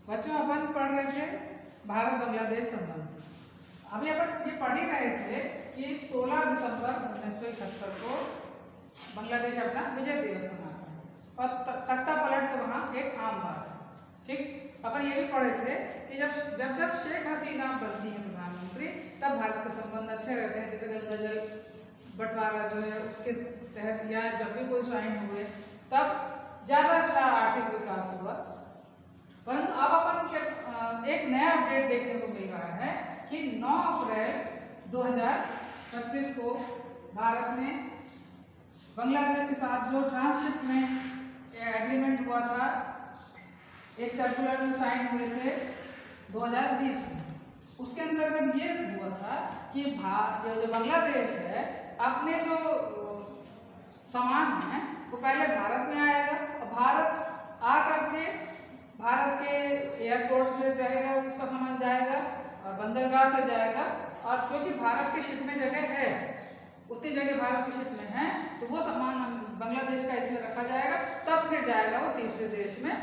बच्चों अपन पढ़ रहे थे भारत बांग्लादेश संबंध। अभी अपन ये पढ़ ही रहे थे कि 16 दिसंबर 1971 को बांग्लादेश अपना विजय दिवस मनाता है और तख्ता पलट तो वहाँ एक आम बात है। ठीक, अपन ये भी पढ़े थे कि जब जब जब शेख हसीना बनती है प्रधानमंत्री तब भारत के संबंध अच्छे रहते हैं। जैसे गंगा जल बंटवारा जो है उसके तहत या जब भी कोई साइन हुए तब ज़्यादा अच्छा आर्थिक विकास हुआ। परंतु अब अपन के एक नया अपडेट देखने को मिल रहा है कि 9 अप्रैल 2025 को भारत ने बांग्लादेश के साथ जो ट्रांसशिपमेंट एग्रीमेंट हुआ था, एक सर्कुलर में साइन हुए थे 2020 में, उसके अंतर्गत ये हुआ था कि जो बांग्लादेश है अपने जो सामान है वो पहले भारत में आएगा और भारत आकर के भारत के एयरपोर्ट में रहेगा, उसका सामान जाएगा और बंदरगाह से जाएगा। और क्योंकि भारत के शिप में जगह है, उतनी जगह भारत के शिप में है, तो वो सामान बांग्लादेश का इसमें रखा जाएगा, तब फिर जाएगा वो तीसरे देश में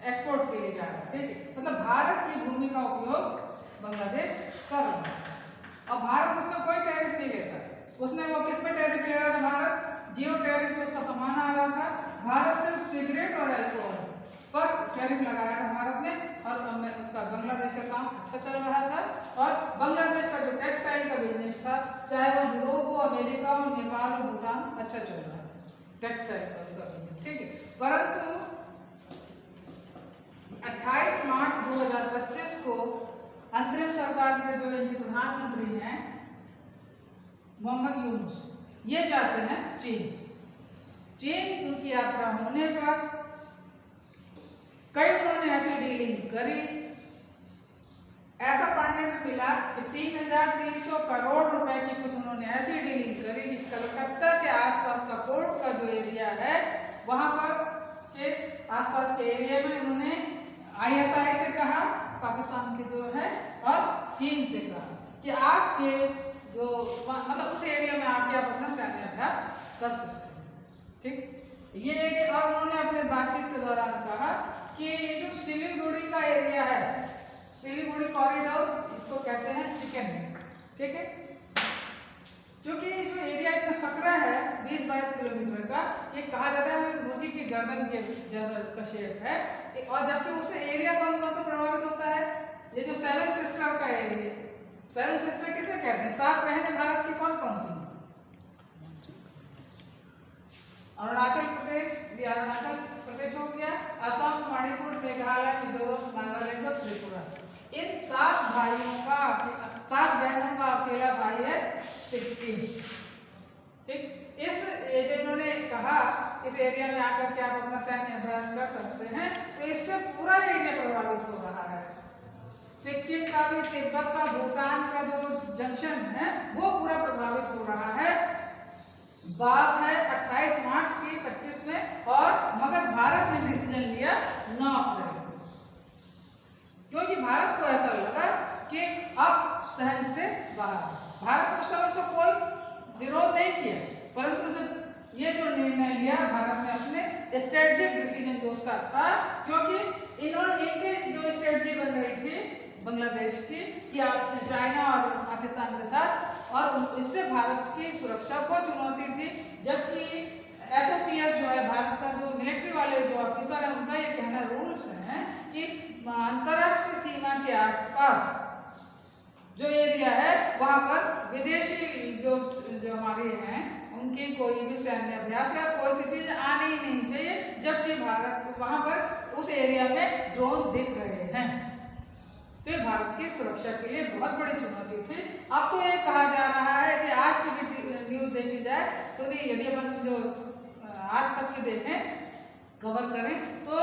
एक्सपोर्ट के लिए जाएगा। ठीक है, मतलब भारत की भूमि का उपयोग बांग्लादेश कर रहा है और भारत उसमें कोई टैरिफ नहीं लेता। उसमें वो किस पे टैरिफ ले रहा था? भारत जियो टैरिफ में उसका सामान आ रहा था। भारत सिर्फ सिगरेट और अल्कोहल पर टैरिफ लगाया था भारत ने और उसका बांग्लादेश का काम अच्छा चल रहा था। और बांग्लादेश का जो टेक्सटाइल का बिजनेस था, चाहे वो यूरोप हो, अमेरिका हो, नेपाल हो, भूटान, अच्छा चल रहा था टेक्सटाइल का उसका बिजनेस। ठीक है, परंतु 28 मार्च 2025 को अंतरिम सरकार में जो इनके प्रधानमंत्री हैं मोहम्मद यूनुस, ये जाते हैं चीन। चीन उनकी यात्रा होने पर कई उन्होंने ऐसी डीलिंग करी। ऐसा पढ़ने में मिला कि 3,300 करोड़ रुपए की कुछ उन्होंने ऐसी डीलिंग करी कि कलकत्ता के आसपास का पोर्ट का जो एरिया है वहां पर के आसपास के एरिया में उन्होंने ISI से कहा, पाकिस्तान के जो है, और चीन से कहा कि आपके जो मतलब उस एरिया में आके आप अपना सैन्य अभ्यास कर सकते हैं। ठीक, ये और उन्होंने अपने बातचीत के दौरान कहा कि जो सिलीगुड़ी का एरिया है, सिलीगुड़ी कॉरिडोर, इसको कहते हैं चिकन। ठीक है, क्योंकि जो एरिया इतना सकरा है 20-22 किलोमीटर का, ये कहा जाता है मुर्गी की गर्दन के जैसा इसका शेप है। और जबकि उस एरिया कौन कौन सा प्रभावित होता है? ये जो 7 सिस्टर का एरिया, 7 सिस्टर किसे कहते हैं? 7 बहनें भारत की कौन कौन सी? अरुणाचल प्रदेश, ये अरुणाचल प्रदेश हो गया, असम, मणिपुर, मेघालय, मिजोरम, नागालैंड और त्रिपुरा। इन 7 भाइयों का 7 बहनों का अकेला भाई है सिक्किम। ठीक, इस जो इन्होंने कहा इस एरिया में आकर के आप अपना सैन्य अभ्यास कर सकते हैं, तो इससे पूरा एरिया प्रभावित हो रहा है। सिक्किम का भी, तिब्बत का, भूटान का जो जंक्शन है वो पूरा प्रभावित हो रहा है। बात है 28 मार्च की 25 में, और मगर भारत ने डिसीजन लिया 9 अप्रैल को, क्योंकि भारत को ऐसा लगा कि अब सहन से बाहर। भारत को समय से कोई विरोध नहीं किया, परंतु ये जो निर्णय लिया भारत ने अपने स्ट्रेटेजिक डिसीजन जो उसका था, क्योंकि इनके जो स्ट्रेटजी बन रही थी बांग्लादेश की कि आप चाइना और पाकिस्तान के साथ, और इससे भारत की सुरक्षा को चुनौती थी। जबकि SOPS जो है भारत का जो मिलिट्री वाले जो ऑफिसर है, उनका ये कहना रूल्स है कि अंतरराष्ट्रीय सीमा के आसपास जो एरिया है वहां पर विदेशी जो हमारे हैं उनकी कोई भी सैन्य अभ्यास या कोई सी चीज आनी ही नहीं चाहिए, जबकि भारत वहां पर उस एरिया में ड्रोन दिख रहे हैं। तो ये भारत की सुरक्षा के लिए बहुत बड़ी चुनौती थी। अब तो ये कहा जा रहा है कि आज की न्यूज देखी जाए, सुनिए, यदि अपन जो आज तक की देखें, कवर करें, तो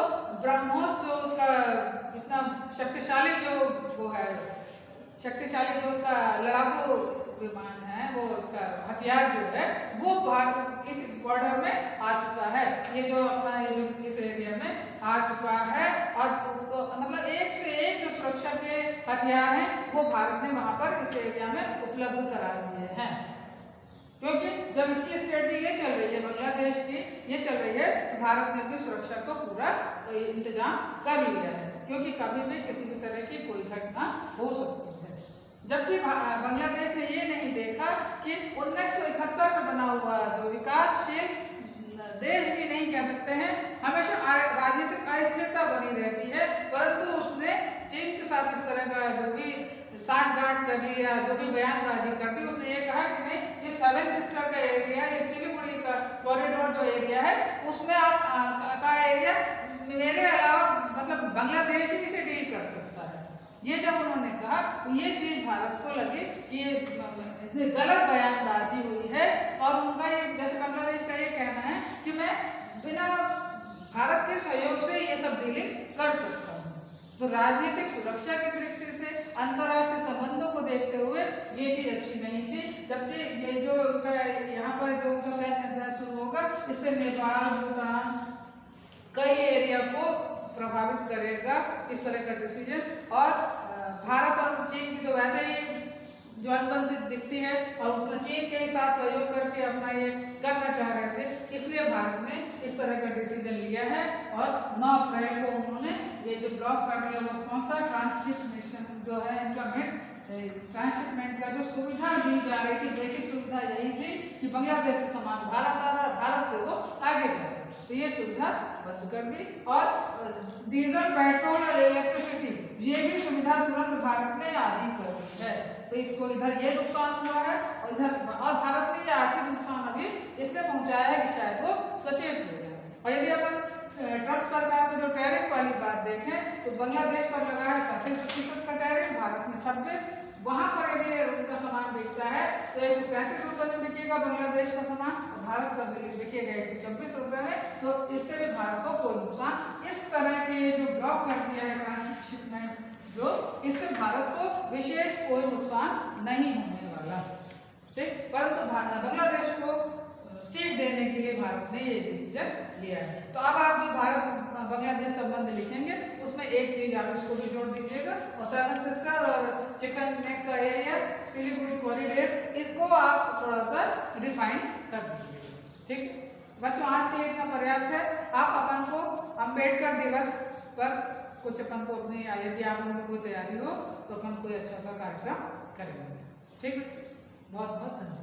ब्रह्मोस जो उसका इतना शक्तिशाली जो वो है, शक्तिशाली जो उसका लड़ाकू विमान है, वो उसका हथियार जो है वो भारत इस बॉर्डर में आ चुका है। ये जो अपना इस एरिया में आ चुका है, और उसको मतलब एक से एक जो सुरक्षा के हथियार हैं वो भारत ने वहां पर इस एरिया में उपलब्ध करा दिए हैं। क्योंकि जब इसकी स्ट्रेटजी ये चल रही है, बांग्लादेश की ये चल रही है, तो भारत ने अपनी सुरक्षा को पूरा इंतजाम कर लिया है, क्योंकि कभी भी किसी भी तरह की कोई घटना हो सकती है। जबकि बांग्लादेश ने ये नहीं देखा कि 1971 में बना हुआ जो विकासशील देश भी नहीं कह सकते हैं, हमेशा राजनीतिक अस्थिरता बनी रहती है, परंतु उसने चीन के साथ इस तरह का जो कि साठगांठ कर लिया, जो भी बयानबाजी कर दी, उसने ये कहा कि नहीं, ये सेवन सिस्टर का एरिया, ये सिलीगुड़ी का कॉरिडोर जो एरिया है, उसमें आप का एरिया मेरे अलावा मतलब बांग्लादेश ही से डील कर सकता है। ये जब उन्होंने कहा तो ये चीज भारत को लगी कि ये इसने गलत बयानबाजी हुई है, और उनका ये जैसे बांग्लादेश का ये कहना है कि मैं बिना भारत के सहयोग से ये सब डीलिंग कर सकता हूँ। तो राजनीतिक सुरक्षा की दृष्टि से, अंतर्राष्ट्रीय संबंधों को देखते हुए ये चीज अच्छी नहीं थी। जबकि ये जो यहाँ पर जो उनका सैन्य अभ्यास शुरू होगा, इससे नेपाल, भूटान कई एरिया को प्रभावित करेगा इस तरह का डिसीजन। और भारत और चीन की तो वैसे ही जो अनबन दिखती है, और उसने चीन के साथ सहयोग करके अपना ये करना चाह रहे थे, इसलिए भारत ने इस तरह का डिसीजन लिया है। और 9 अप्रैल को उन्होंने ये जो ब्लॉक कर दिया, वो कौन सा ट्रांसशिपमेशन जो है इनका ट्रांसशिपमेंट का जो सुविधा दी जा रही थी, बेसिक सुविधा यही थी कि बांग्लादेश से सामान भारत आ रहा, भारत से वो आगे जा रहे, तो ये सुविधा बंद कर दी। और डीजल, पेट्रोल और इलेक्ट्रिसिटी ये भी सुविधा तुरंत भारत ने आधी कर दी है। तो इसको इधर ये नुकसान हुआ है, और इधर और भारत ने ये आर्थिक नुकसान अभी इसलिए पहुंचाया है कि शायद वो सचेत हो जाए। और यदि अपन ट्रम्प सरकार की जो टैरिफ वाली बात देखें, तो बांग्लादेश पर लगा है 37% का टैरिफ, भारत में 26। वहां पर यदि उनका सामान बिकता है तो 137 रुपये में बिकेगा बांग्लादेश का सामान, और भारत का बिकेगा 126 रुपये में। तो इससे भी भारत को कोई नुकसान, इस तरह के जो ब्लॉक कर दिया है ट्रांसशिपमेंट जो, इससे भारत को विशेष कोई नुकसान नहीं होने वाला, ठीक। परंतु बांग्लादेश को सीट देने के लिए भारत ने ये डिसीजन लिया है। तो अब आप जो भारत बांग्लादेश संबंध लिखेंगे, उसमें एक चीज आप इसको भी जोड़ दीजिएगा, और सेवन सिस्टर और चिकन नेक का एरिया, सिलीगुड़ी कॉरिडोर, इसको आप थोड़ा सा डिफाइन कर दीजिएगा, ठीक। बच्चों, आज के लिए इतना पर्याप्त है। आप अपन को अम्बेडकर दिवस पर कुछ अपन को अपनी, यदि आप लोगों की कोई तैयारी हो तो अपन कोई अच्छा सा कार्यक्रम करेंगे, ठीक। बहुत बहुत धन्यवाद।